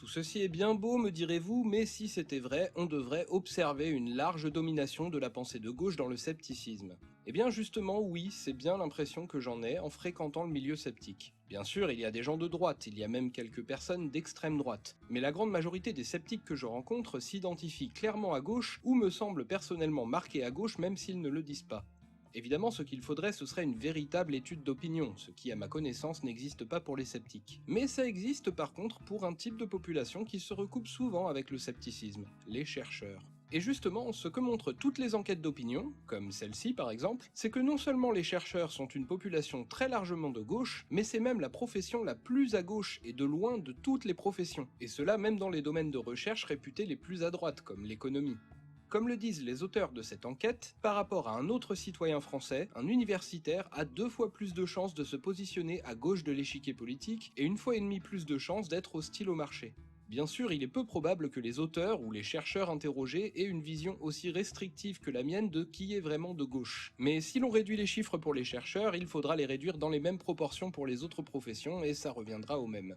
Tout ceci est bien beau, me direz-vous, mais si c'était vrai, on devrait observer une large domination de la pensée de gauche dans le scepticisme. Eh bien justement oui, c'est bien l'impression que j'en ai en fréquentant le milieu sceptique. Bien sûr, il y a des gens de droite, il y a même quelques personnes d'extrême droite, mais la grande majorité des sceptiques que je rencontre s'identifient clairement à gauche ou me semblent personnellement marqués à gauche même s'ils ne le disent pas. Évidemment, ce qu'il faudrait, ce serait une véritable étude d'opinion, ce qui, à ma connaissance, n'existe pas pour les sceptiques. Mais ça existe par contre pour un type de population qui se recoupe souvent avec le scepticisme, les chercheurs. Et justement, ce que montrent toutes les enquêtes d'opinion, comme celle-ci par exemple, c'est que non seulement les chercheurs sont une population très largement de gauche, mais c'est même la profession la plus à gauche et de loin de toutes les professions, et cela même dans les domaines de recherche réputés les plus à droite, comme l'économie. Comme le disent les auteurs de cette enquête, par rapport à un autre citoyen français, un universitaire a 2 fois plus de chances de se positionner à gauche de l'échiquier politique et 1 fois et demie plus de chances d'être hostile au marché. Bien sûr, il est peu probable que les auteurs ou les chercheurs interrogés aient une vision aussi restrictive que la mienne de qui est vraiment de gauche. Mais si l'on réduit les chiffres pour les chercheurs, il faudra les réduire dans les mêmes proportions pour les autres professions et ça reviendra au même.